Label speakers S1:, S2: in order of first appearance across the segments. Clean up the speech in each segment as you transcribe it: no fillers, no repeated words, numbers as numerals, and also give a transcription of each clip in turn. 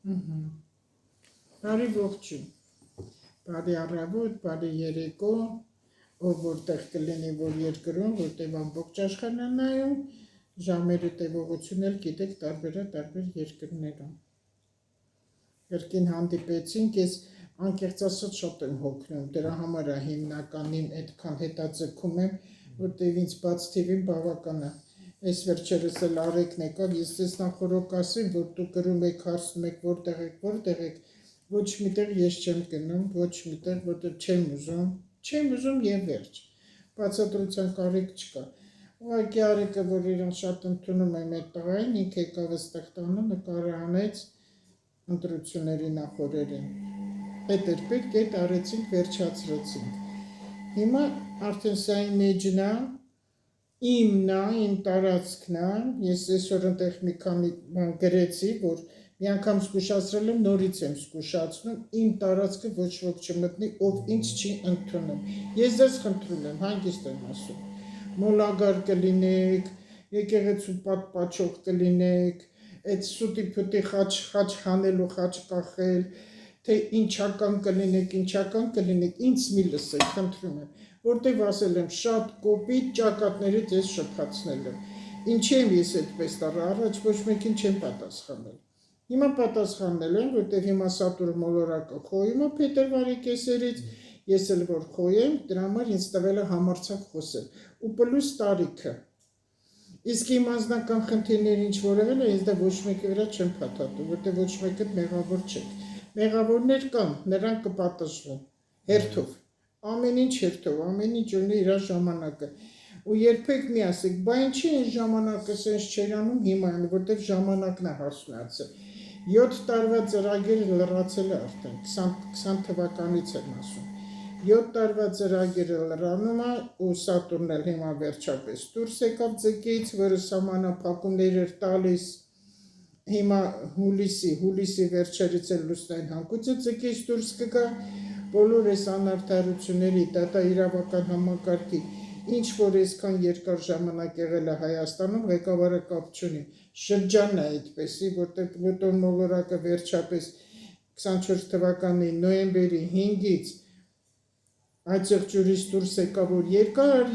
S1: Բարի ողջույն, բարի առավոտ, բարի երեկո, ով որտեղ կլինի, որ երկրում, որտեղ ամբողջ աշխարհն է նայում, ժամերը տևողություն էլ գիտեք տարբեր երկրներում։ Կրկին հանդիպեցինք, ես անկեղծ ասած շատ եմ հոգնում, դրա համար է հիմնականին այդքան հետաձգում եմ, որտեղ ինձ բաց թիվին բավական է։ Այս վերջերս էլ Արեգն եկավ, ես ձեզ նախորոք ասեմ, որ դու գրում եք, հարցնում եք, որտեղ եք, ոչ միտեղ ես չեմ գնում, ոչ միտեղ, որտեղ չեմ ուզում եւ վերջ։ Բացատրության կարիք չկա։ Ուղղակի Արեգը, որ իրեն շատ ընդունում եմ այդ տղային, ինքը եկավ այստեղ տանը, նկարը անեց ընտրությունների նախօրերին։ Պետերպետ այդ արեցինք, վերջացրեցինք։ Հիմա արդեն սա image-ն է, իմ տարածքն է, ես այսօր այնտեղ մի քանի բան գրեցի, որ մի անգամ զգուշացրել եմ, նորից եմ զգուշացնում, իմ տարածքը ոչ ոք չմտնի, ով ինձ չի ընդունում։ Ես ձեզ խնդրում եմ, հանգիստ եմ ասում, մոլագար կլինեք, եկեղեցու պատպաչող կլինեք, այդ սուտի փուտի խաչ հանելու, խաչ կախել, թե ինչական կլինեք, ինձ մի լսեք, խնդրում եմ, որտեղ ասել եմ շատ կոպիտ ճակատներից ես շփացնել եմ։ Ինչի եմ ես այդպես տարա, առաջ ոչ մեկին չեմ պատասխանել։ Հիմա պատասխանել եմ, որտեղ հիմա Սատուրն մոլորակը խոյում է փետրվարի կեսերից, ես էլ որ խոյեմ, դրա համար ինձ տվել է համարձակ խոսել։ Ու պլյուս տարիքը։ Իսկ իմ անձնական խնդիրները ինչ որ եղել է, ես դա ոչ մեկի վրա չեմ փաթաթում, որտեղ ոչ մեկը մեղավոր չեք։ Մեղավորներ կան, նրանք կպատժվեն հերթով։ Ամեն ինչ հերթով, ամեն ինչ ունի իր ժամանակը։ Ու երբեք մի ասեք, բա ինչի է ժամանակը սենց չեր անում հիմա, որտեղ ժամանակն է հասունացել։ 7 տարվա ծրագիրը լրացել է արդեն, 20 թվականից եմ ասում։ 7 տարվա ծրագիրը լրանում է ու Սատուրնն էլ հիմա վերջապես դուրս եկավ ձկից, որը սահմանափակումներ էր տալիս։ Հիմա հուլիսի վերջերից էլ լուսնային հանգույցը ձկից դուրս կգա, բոլոր այս անարդարությունների, դատաիրավական համակարգի, ինչ որ այսքան երկար ժամանակ եղել է Հայաստանում, ղեկավարը կապ չունի, շրջանն է այդպեսի, որտեղ Պլուտոն մոլորակը վերջապես 24 թվականի նոյեմբերի 5-ից այդեղ ջուրից դուրս եկավ, որ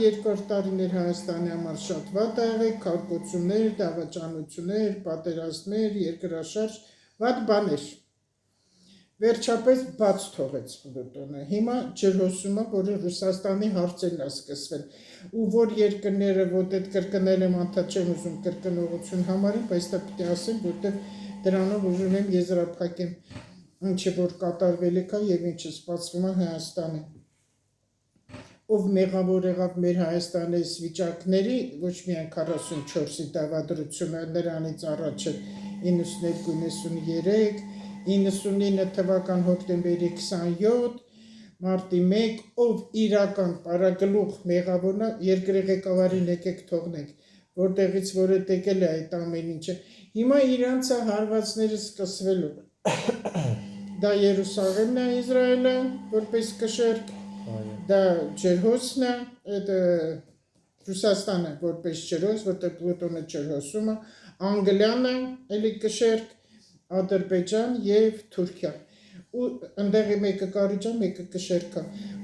S1: երկար տարիներ Հայաստանի համար շատ վատ ա եղել, քարկոծումներ, դավաճանություններ, պատերազմներ, երկրաշարժ, վատ բաներ։ Վերջապես բաց թողեց Պլուտոնը։ Հիմա ջրհոսում է, որը Ռուսաստանի հարցերն է սկսվել։ Ու որ երկրները, որ այդ կրկնել եմ, անդադ չեմ ուզում կրկնողություն համարել, բայց դա պիտի ասեմ, որտեղ դրանով ուզում եմ եզրափակեմ, ինչը որ կատարվելիք է եւ ինչը սպասվում է Հայաստանի։ Ով մեղավոր եղավ մեր Հայաստանի վիճակների, ոչ միայն 44-ի դավադրությունը, նրանից առաջ 92-93, 99 թվական հոկտեմբերի 27, մարտի 1, ով իրական պարագլուխ մեղավորն է, երկրի ղեկավարին եկեք թողնենք, որտեղից որ է եկել է այդ ամեն ինչը։ Հիմա իրանց հարվածները սկսվելու։ Դա Երուսաղեմն է, Իսրայելը, որպես կշեռք, դա ջրհոսն է, այդ Ռուսաստանը որպես ջրհոս, որտեղ Պլուտոնը ջրհոսում է, Անգլիան է, էլի կշեռք, Ադրբեջան եւ Թուրքիա։ Ու ընդեղի մեկը կարիճա, մեկը կշերքա։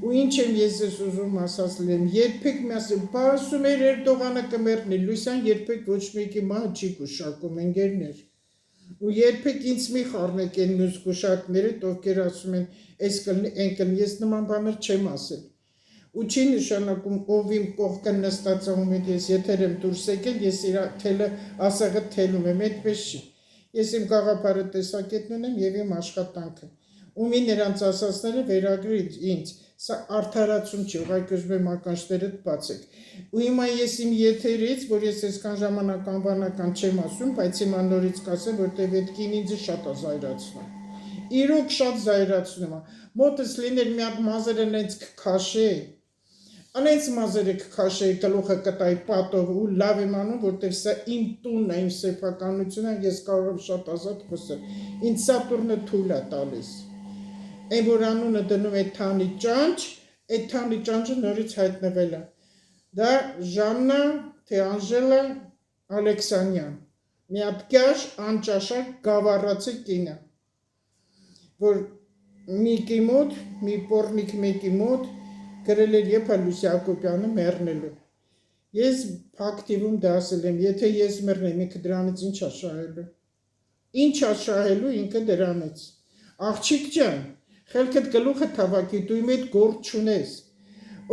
S1: Ու ինչ եմ ես ես ուզում ասած լինեմ, երբեք մի ասեմ, բա ասում էր Էրդողանը կմեռնի, Լուսյան երբեք ոչ մեկի մահ չի գուշակում, ընկերներ։ Ու երբեք ինձ մի խառնեք այն մյուս գուշակները, ովքեր ասում են, այս կլինի, այն կլինի, ես նման բաներ չեմ ասել։ Ու չի նշանակում, ով իմ կողքը նստած ում ես եթեր եմ դուրս եկել, ես իր թելը ասեղը թելում եմ, այդպես չի։ Ես իմ գաղափարը տեսակետն ունեմ եւ իմ աշխատանքը։ Ումի նրանց ասածները վերագրի ինձ, սա արդարացում չի, ուղղակի ուզում եմ ականջներդ բացեք։ Ու հիմա ես իմ եթերից, որ ես այսքան ժամանակ անվանական չեմ ասում, բայց հիմա նորից կասեմ, որտեղ այդ կին ինձ շատ է զայրացնում։ Իրոք շատ զայրացնում է։ Մոտս լիներ մի հատ մազերը նենց կքաշե։ Անենց մազերը կքաշեի, գլուխը կտայի պատով ու լավ եմ անում, որտեղ սա իմ տունն է, իմ սեփականությունն է, ես կարող եմ շատ ազատ խոսել։ Ինձ Սատուրնը թույլ է տալիս։ Այն որ անունը դնում է Թանի ճանճ, այդ Թանի ճանճը նորից հայտնվել է։ Դա Ժաննա, թե Անժելա Ալեքսանյան։ Մի հատ կյաշ անճաշակ գավառացի կին է։ որ Միկի մոտ, մի պորնիկ մեկի մոտ գրել էր Եփա Լուսի Հակոբյանը մեռնելու։ Ես ակտիվում դա ասել եմ, եթե ես մեռնեմ, ինքը դրանից ինչ է շահելու։ Ինչ է շահելու ինքը դրանից։ Աղջիկ ջան, խելքդ գլուխը թավակի, դու իմ հետ գործ չունես։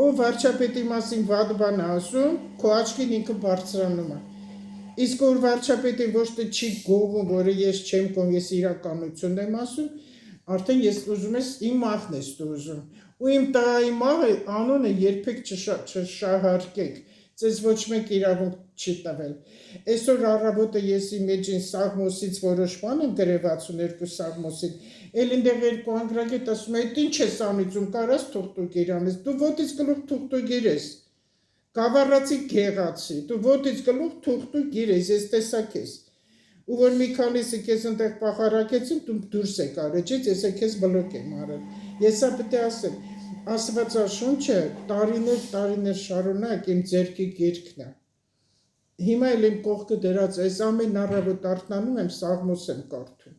S1: Ով վարչապետի մասին վատ բան ասում, քո աչքին ինքը բարձրանում է։ Իսկ որ վարչապետին ոչ թե չի գովում, որը ես չեմ կոն, ես իրականությունն եմ ասում, արդեն ես ուզում ես իմ մահն ես դու ուզում։ Ու իմ տղայի մահը անունը երբեք չշահարկեք։ Ձեզ ոչ մեկ իրավունք չի տվել։ Այսօր առավոտը ես իմ մեջին Սաղմոսից որոշ բան եմ գրել 62 Սաղմոսին, էլ ինտեղ երկու անգրագետ ասում է, ինչ ես անիծում, կարաս թուղթուկ իրանես, դու ոտից գլուխ թուղթուկ իրես, գավառացի գեղացի, դու ոտից գլուխ թուղթուկ իրես, ես տեսակ ես, ու որ մի քանիսը քեզ այնտեղ պախարակեցին, դու դուրս եք արեջից, ես քեզ բլոկ եմ արել, ես պետք է ասեմ, Աստվածաշունչը տարիներ շարունակ իմ ձեռքի գիրքն է։ Հիմա էլ իմ կողքը դրած այս ամեն առավոտ արթնանում եմ Սաղմոս եմ կարդում։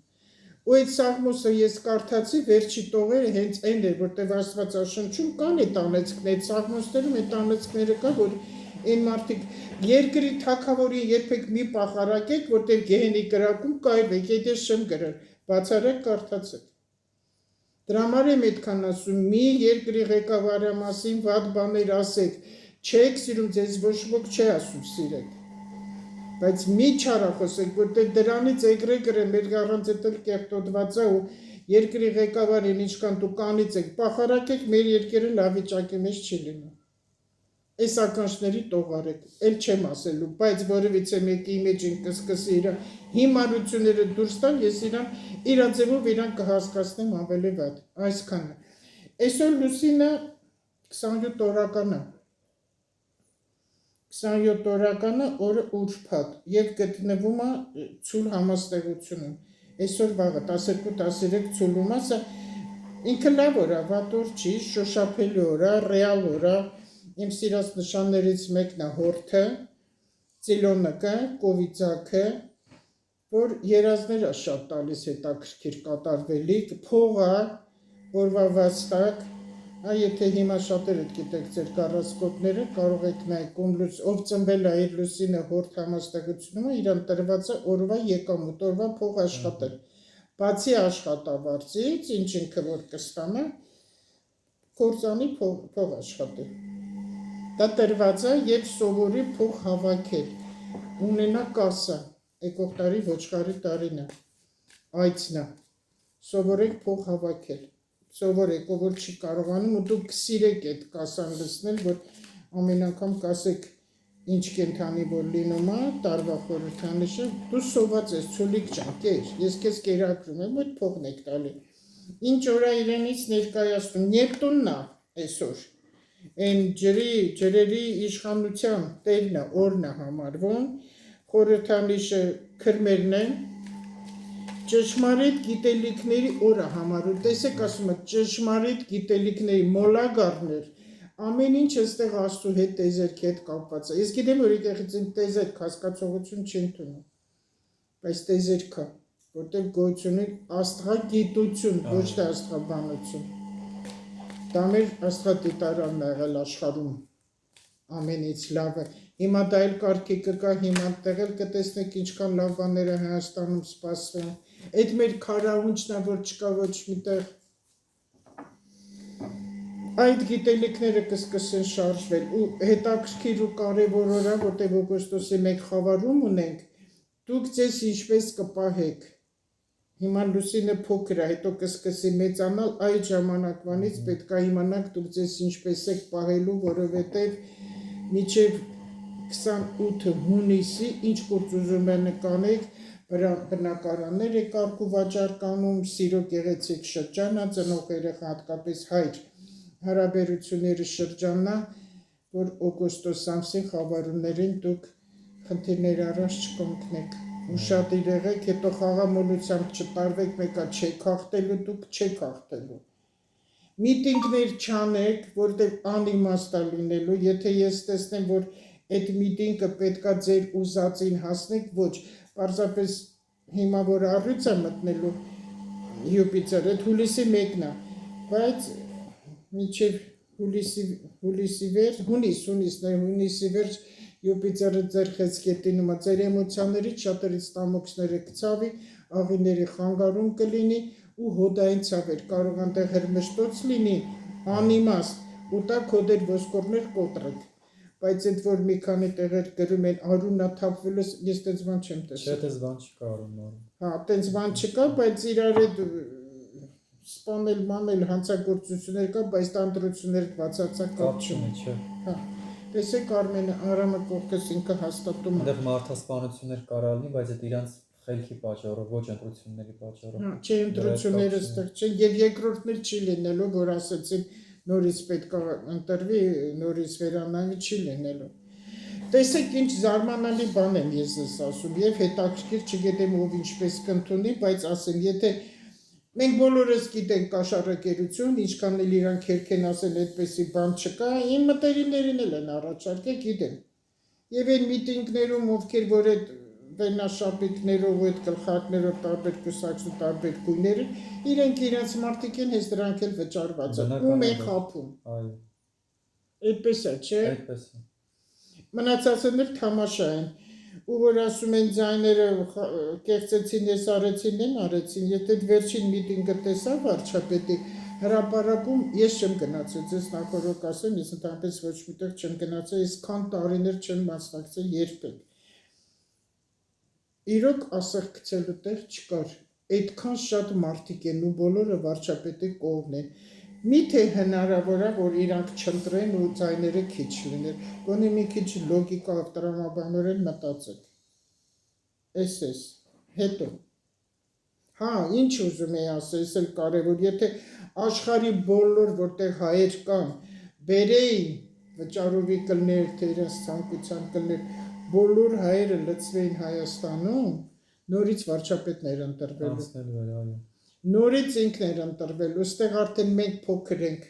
S1: Ու այդ Սաղմոսը ես կարդացի վերջի տողերը հենց այն էր, որտեղ Աստվածաշունչում կան այդ անեծքներ, այդ Սաղմոսներում այդ անեծքները կա, որ այն մարդիկ երկրի թագավորին երբեք մի պախարակեք, որտեղ գեհենի կրակում կայրվեք, եթե չեմ գրել, բացառեք կարդացեք։ Դրա համար եմ այդքան ասում, մի երկրի ղեկավարի մասին վատ բաներ ասեք, չեք սիրում, ձեզ ոչ ոք չի ասում սիրեք, բայց մի չարախոսեք, որտեղ դրանից էգրեգրը մեր առանց էլ կեղտոտված է ու երկրի ղեկավարին ինչքան դու կանից եք, պախարակեք, մեր երկիրը լավ վիճակի մեջ չի լինում։ Այս ականջների տողարեք, էլ չեմ ասելու, բայց որևիցե մեկի մեջին կսկսի իր հիմարությունները դուրս տալ, ես իր ձևով իրան կհասկացնեմ ավելի վատ, այսքանը։ Այսօր Լուսինը 27 օրական է, 27 օրականը օրը ուրբաթ և գտնվում է ցուլ համաստեղությունում, այսօր վաղը 12-13 ցուլում է, ինքը լավ օր է, վատ օր չի, շոշափելի օր է, ռեալ օր է, իմ սիրած նշաններից մեկն է հորթը, ծիլոնկը, կովիձակը, որ երազներ է շատ տալիս հետաքրքիր կատարվելիք, փողը, օրվա վաստակ, եթե հիմա շատերդ գիտեք ձեր կառասկոտները, կարող եք նայել, ով ծնվել է իր Լուսինը հորթ համաստեղությունում, իրան տրված է օրվա եկամուտ, օրվա փող աշխատել, բացի աշխատավարձից, ինչ ինքը որ կստանա, կործանի փող աշխատել։ Դա տրված է և սովորի փող հավաքել, ունենա կասա, եկող տարի ոչխարի տարին է, այցն է, սովորեք փող հավաքել, սովորեք, ով որ չի կարողանում ու դուք սիրեք այդ կասան լցնել, որ ամեն անգամ կասեք ինչ կենդանի որ լինում է, տարվա խորհրդանիշը, դու սոված ես, ցուլիկ ջան, կեր, ես քեզ կերակրում եմ, այդ փողն եք տալի, ինչ օրա իրենից ներկայացնում, Նեպտունն է այսօր, այն ջրերի իշխանության տերն է օրն է համարվում, խորհրդանիշը քրմերն են, ճշմարիտ գիտելիքների օրը համարում, տեսեք ասում է ճշմարիտ գիտելիքների մոլագարներ, ամեն ինչ այստեղ Աստծու հետ տեզերքի հետ կապված է, ես գիտեմ որ այդտեղից տեզերք հասկացողություն չի ընդունում, բայց տեզերք է, որտեղ գոյություն է աստղագիտություն, ոչ թե աստղաբանություն, դա մեր աստղադիտարանն է եղել աշխարհում, ամենից լավը, հիմա դա էլ կարգի կգա, հիմա տեղ էլ կտեսնեք ինչքան լավ բաներ է Հայաստանում սպասվում, այդ մեր քարաունչն է, որ չկա ոչ միտեղ, այդ գիտելիքները կսկսեն շարժվել ու հետաքրքիր ու կարևոր օր է, որտեղ օգոստոսի 1 խավարում ունենք, դուք ձեզ ինչպես կպահեք, հիմա Լուսինը փոքր է, հետո կսկսի մեծանալ, այդ ժամանակվանից պետք է իմանաք դուք ձեզ ինչպես եք պահելու, որովհետև մինչև 28 հունիսի ինչ գործ ուզում եք կանեք, բնակարաններ եք կարգ ու վաճառք անում, սիրո գեղեցիկ շրջան է, ծնող երեխա հատկապես հայր հարաբերությունների շրջանն է, որ օգոստոս ամսին խավարումներին դուք խնդիրներ առաջ չկանգնեք, ուշադիր եղեք, հետո խաղամոլությամբ չտարվեք, մեկա չեք հաղթելու, դուք չեք հաղթելու։ Միտինգներ չանեք, որտեղ անիմաստ է լինելու, եթե ես տեսնեմ, որ այդ միտինգը պետքա ձեր ուզածին հասնեք, ոչ, պարզապես հիմա որ առյուծ է մտնելու, Յուպիտերը, հուլիսի 1-ն է, բայց մինչև հունիսի վերջ Յուպիտերը ձեր խեցկետինում է, ձեր էմոցիաներից շատերից տամոքսները կցավի, աղիների խանգարում կլինի ու հոդային ցավեր, կարող անտեղ հրմշտոց լինի, անիմաստ ու տա քոդեր ոսկորներ կոտրեք, բայց այդ որ մի քանի տեղեր գրում են արունա թափվելուց, ես տենց բան չեմ տեսել։
S2: Չէ, տես բան չկա արուն։
S1: Հա, տենց բան չկա, բայց իրար հետ սպանել մանել հանցագործություններ կա, բայց տանտրություններ բացարձակ կապ չունի,
S2: չէ։
S1: Հա, տեսեք Արմենը Արամը կողքս ինքը հաստատում է։
S2: Այնտեղ մարդասպանություններ կարա լինի, բայց այդ իրանց խելքի պատճառով, ոչ ընտրությունների պատճառով։
S1: Հա, չէ, ընտրությունները ստեղ չեն, եւ երկրորդն էլ չի լինելու, որ ասեցին նորից պետք է ընտրվի, նորից վերանայվի, չի լինելու։ Տեսեք ինչ զարմանալի բան եմ ես ասում, եւ հետաքրքիր չգիտեմ ով ինչպես կընդունի, բայց ասեմ, եթե մենք բոլորս գիտենք կաշառակերություն, ինչքան էլ իրանք երկեն ասել այդպեսի բան չկա, իմ մտերիմներին էլ են առաջարկել, գիտեմ։ Եվ այն միտինգներում ովքեր որ այդ վենաշապիկներով ու այդ գլխարկներով տարբեր կուսակցու տարբեր գույներ իրենք իրենց մարդիկ են, հենց դրանք էլ վճարված են, ում են խափում։
S2: Այո։
S1: Այդպես է, չէ։
S2: Այդպես է։
S1: Մնացածն էլ թամաշա են, ու որ ասում են ձայները կեղծեցին, ես արեցին, եթե վերջին միտինգը տեսա վարչապետի հրապարակում, ես չեմ գնացել, ես նախորդ ասեմ, ես ընդհանրապես ոչ միտեղ չեմ գնացել, ես քան տարիներ չեմ մասնակցել երբեք։ Իրոք ասեղ գցելու տեղ չկար, այդքան շատ մարդիկ են ու բոլորը վարչապետի կողմն են։ Միթե հնարավոր է, որ իրանք չընտրեն ու ձայները քիչ լինեն, գոնե մի քիչ լոգիկա տրամաբանորեն մտածեք։ Էս, հետո։ Հա, ինչ ուզում էի ասել, էս էլ կարևոր, եթե աշխարհի բոլոր որտեղ հայեր կան, բերեին վճարովի կլներ, թե իրենց ցանկության կլներ, բոլոր հայերը լծվեին Հայաստանում, նորից վարչապետներ ընտրվելու։ Նորից ինքն էր ընտրվելու, ստեղ արդեն մենք փոքր ենք։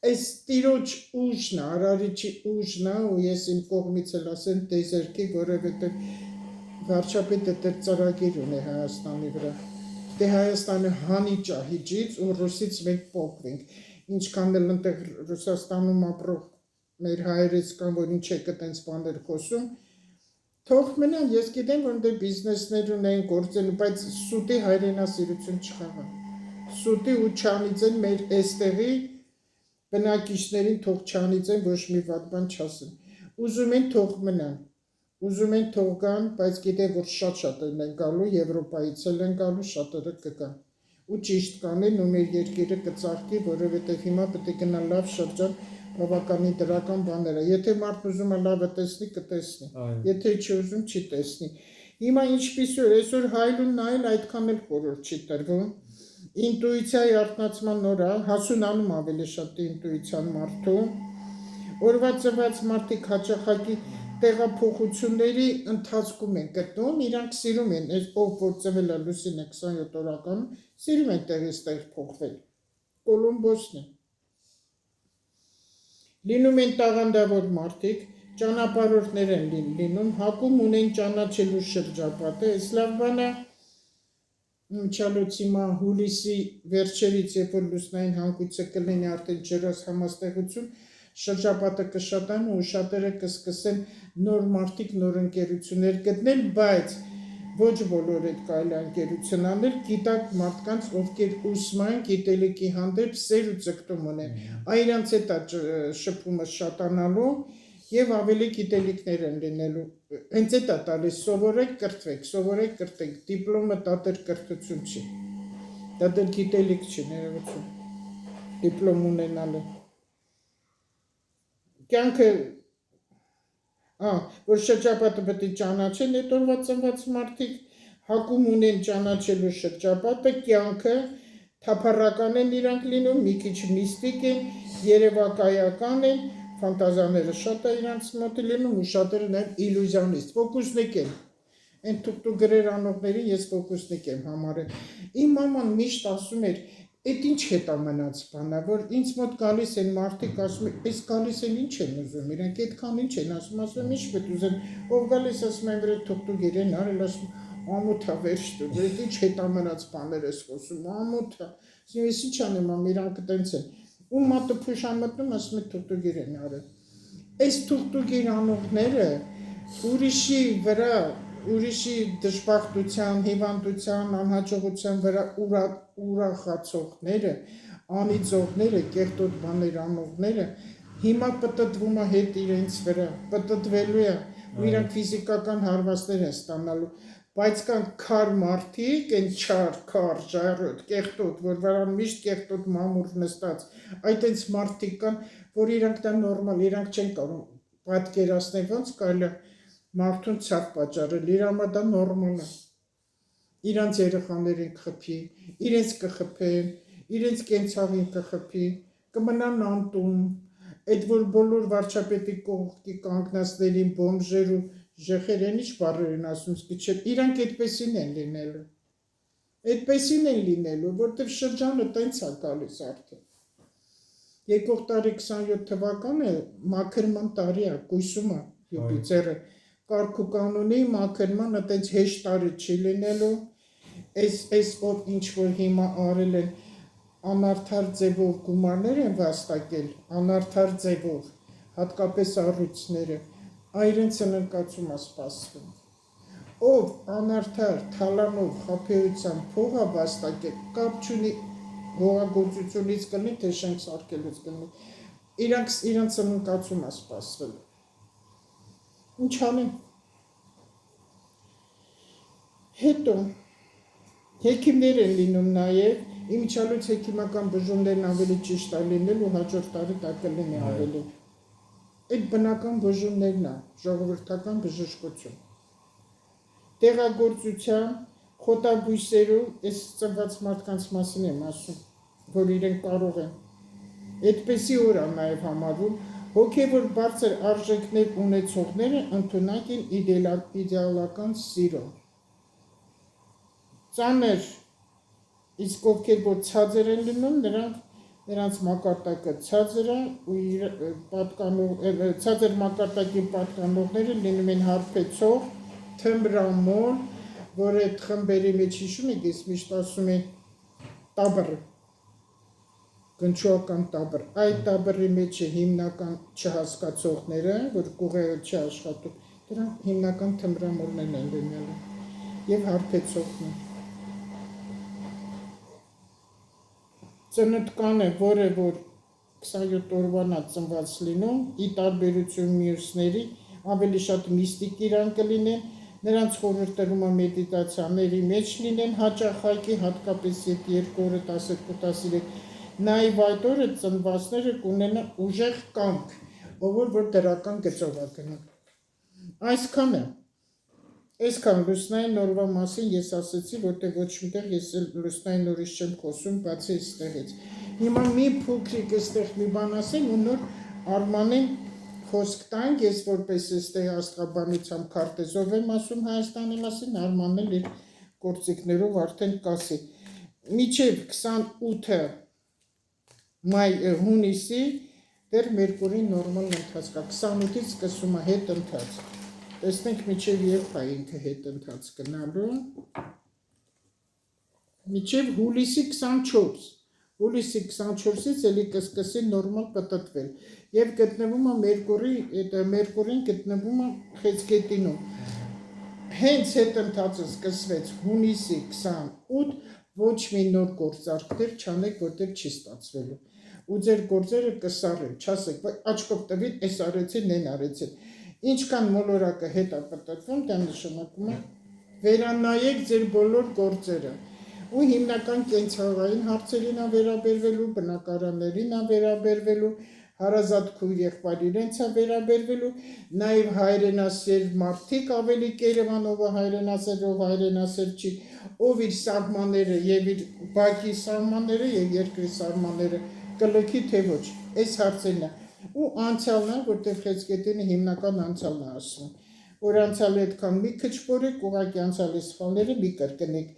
S1: Այս տիրոջ ուժն է, Արարիչի ուժն է, ու ես իմ կողմից էլ ասեմ տեզերքի, որովհետև վարչապետը դեռ ծրագիր ունի Հայաստանի վրա։ Դե Հայաստանը հանի ճահիճից ու ռուսից մենք փոխվենք։ Ինչքան էլ ընտեղ Ռուսաստանում ապրող մեր հայերից կան, որ ինչ է կտենց բաներ խոսում, թող մնան, ես գիտեմ, որ դե բիզնեսներ ունեն, գործեն, բայց սուտի հայրենասիրություն չխաղան։ Սուտի ու չանիծեն մեր այստեղի բնակիչներին, թող չանիծեն, ոչ մի վատ բան չասեն։ Ուզում են թող մնան, ուզում են թող գան, բայց գիտեն, որ շատ-շատերն են գալու, Եվրոպայից էլ են գալու, շատերը կգան։ Ու ճիշտ կանեն ու մեր երկիրը կծաղկի, որովհետև հիմա պետք է գնա լավ շրջան, բավականին դրական բաներ է։ Եթե մարդն ուզում է լավը տեսնի, կտեսնի։ Եթե չուզում, չի տեսնի։ Հիմա ինչպիսի որ այսօր հայլուն նայել այդքան էլ խորհուրդ չի տրվում։ Ինտուիցիայի արտնացման նորա, հասունանում ավելի շատ ինտուիցիան մարդու։ Օրվա ծնված մարդիկ հաճախակի տեղափոխությունների ընթացքում են գտնում, իրանք սիրում են, ով որ ծնվել է լուսինը 27 օրականում, սիրում են տեղից տեղ փոխվել։ Կոլումբոսն է։ Լինում են տաղանդավոր մարդիկ, ճանապարհորդներ են լինում, հակում ունեն ճանաչելու շրջապատը, այս լավ բան է։ Մինչալոց հիմա հուլիսի վերջերից, երբ որ լուսնային հանգույցը կլինի արդեն ջրած համաստեղություն, շրջապատը կշատան ու շատերը կսկսեն նոր մարդիկ, նոր ընկերություններ գտնել, բայց ոչ բոլոր այդ կարելի ընկերություն անել, գիտակ մարդկանց, ովքեր ուսման, գիտելիքի հանդեպ սեր ու ձգտում ունեն։ Այրանց հետ է շփումը շատանալու եւ ավելի գիտելիքներ են լինելու։ Հենց այդ է տալիս, սովորեք կրթվեք, դիպլոմը դա դեռ կրթություն չի։ Դա դեռ գիտելիք չի, ներողություն։ Դիպլոմ ունենալը։ Կյանքը որ շրջապատը պետք է ճանաչեն, այդ օրվա ծնված մարդիկ հակում ունեն ճանաչելու շրջապատը, կյանքը թափառական են իրանք լինում, մի քիչ միստիկ են, երևակայական են, ֆանտազիաները շատ է իրանց մոտ լինում ու շատերը նաև իլյուզիոնիստ, ֆոկուսնիկ են։ Այն թուղթու գրեր անողներին ես ֆոկուսնիկ եմ համարել։ Իմ մաման միշտ ասում էր, այդ ինչ հետա մնաց բանա, որ ինձ մոտ գալիս են մարդիկ ասում են, այս գալիս են ինչ են ուզում, իրանք այդքան ինչ են ասում, ինչ պետք ուզեն, ով գալիս ասում են վրա թուղթու գիրեն արել, ասում ամոթա վերջ դու, դու ինչ հետամնաց բաներ ես խոսում, ամոթա, ես ինչ անեմ, իրանք տենց են, ու մատը փուշան մտնում, ասում է թուղթուգիր են արել, այս թուղթուգիր անողները ուրիշի վրա, ուրիշի դժբախտության, հիվանդության, անհաջողության վրա ուրախացողները, անիծողները, կեղտոտ բաներ անողները հիմա պտտվում է հետ իրենց վրա, պտտվելու է, ու իրանք ֆիզիկական հարվածներ են ստանալու, բայց կան քար մարդիկ, են չար, քար, ժայռոտ, կեղտոտ, որ վրան միշտ կեղտոտ մամուր նստած, այդ այնց մարդիկ կան, որ իրանք դա նորմալ, իրանք չեն կարող պատկերացնել, ոնց կարելի է մարդուն ցավ պատճառել, իր համար դա նորմալ է, իրանց երեխաներին կխփի, իրենց կխփեն, իրենց կենցաղին կխփի, կմնան անտուն, այդ որ բոլոր վարչապետի կողքի կանգնածներին բոմժեր ու ժխեր են ինչ բառեր են ասում, իրանք այդպեսին են լինելու, որտև շրջանը տենց է գալիս արդեն, եկող տարի 27 թվականը մաքրման տարի է, կույսում է Յուպիտերը, կարգ ու կանոնի մաքրմանը տենց հեշտ տարի չի լինելու, այս ով ինչ որ հիմա արել են անարդար ձևով գումարներ են վաստակել, անարդար ձևով, հատկապես առույցները, այրենց ընկացում է սպասվում, ով անարդար թալանով խաբեության փող է վաստակել, կապ չունի հողագործությունից կլինի, թե շենք սարքելուց կլինի, իրանց ընկացում է սպասվել, ինչ անեն, հետո, հեքիմներ են լինում նաև, իմիջիալոց հեքիմական բուժումներն ավելի ճիշտ է լինել ու հաջորդ տարի դա կլինի ավելի, այդ բնական բուժումներն է, ժողովրդական բժշկություն, տեղագործության, խոտաբույսերու, այս ծնված մարդկանց մասին եմ ասում, որ իրենք կարող են, այդպեսի օր է նաև համարվում, հոգևոր բարձր արժեքներ ունեցողները ընդունակ են իդեալական սիրո, ծանր, իսկ ովքեր որ ցածր են լինում, նրանց մակարդակը ցածր է ու ցածր մակարդակին պատկանողները լինում են հարբեցող, թմրամոլ, որ այդ խմբերի մեջ հիշում եք, ես միշտ ասում եմ տաբր, գնչուական տաբր, այդ տաբրի մեջ է հիմնական չհասկացողները, որ կուղեղը չի աշխատում, դրանք հիմնական թմրամոլներն են լինելու և հարբեցողներ, ծննդկանը, որը որ 27 օրվանա ծնված լինում, ի տարբերություն մյուսների, ավելի շատ միստիկ իրան կլինեն, նրանց խորհրդերում մեդիտացիաների մեջ լինեն, հաճախակի, հատկապես երբ 2 օրը 12-13, նաև այդ օրը ծնվածները կունենան ուժեղ կամք, ով որ դրական գծով է գնում, այսքան լուսնային օրվա մասին ես ասեցի, որտեղ ոչ միտեղ ես լուսնային օրից չեմ խոսում, բացի այստեղից, հիմա մի փոքրիկ այստեղ մի բան ասեմ ու նոր Արմանին խոսք տանք, ես որպես այստեղ աստղաբանության քարտեզով եմ ասում Հայաստանի մասին, Արմանն էլ իր գործիքներով արդեն կասի, մինչև 28 հունիսի դեռ Մերկուրին նորմալ ընթացք է, 28-ից սկսում է հետ ընթացք, տեսնենք մինչև երբ է ինքը հետ ընթաց գնալու, մինչև հուլիսի 24, հուլիսի 24-ից էլի կսկսի նորմալ պտտվել և գտնվում է Մերկուրին գտնվում է խեցգետինում, հենց հետ ընթացը սկսվեց հունիսի 28, ոչ մի նոր գործարքներ չանեք, որտեղ չի ստացվելու, ու ձեր գործերը կսարեն, չասեք, աչքով տվին, այս արեցին, են արեցին, ինչքան մոլորակը հետ է պտտվում, դա նշանակում է վերանայեք ձեր բոլոր գործերը ու հիմնական կենցաղային հարցերին է վերաբերվելու, բնակարաններին է վերաբերվելու, հարազատ քույր եղբայր իրենց է վերաբերվելու, նաև հայրենասեր մարդիկ ավելի Կերևան, ով հայրենասեր, ով հայրենասեր չի, ով իր սահմանները և իր բակի սահմանները և երկրի սահմանները կլքի թե ոչ, այս հարցերն է, ու անցյալն է, որտեղ խեցգետինը հիմնական անցյալն է ասում, որ անցյալը այդքան մի քչփորեք, ուղղակի անցյալի սխալները մի կրկնեք,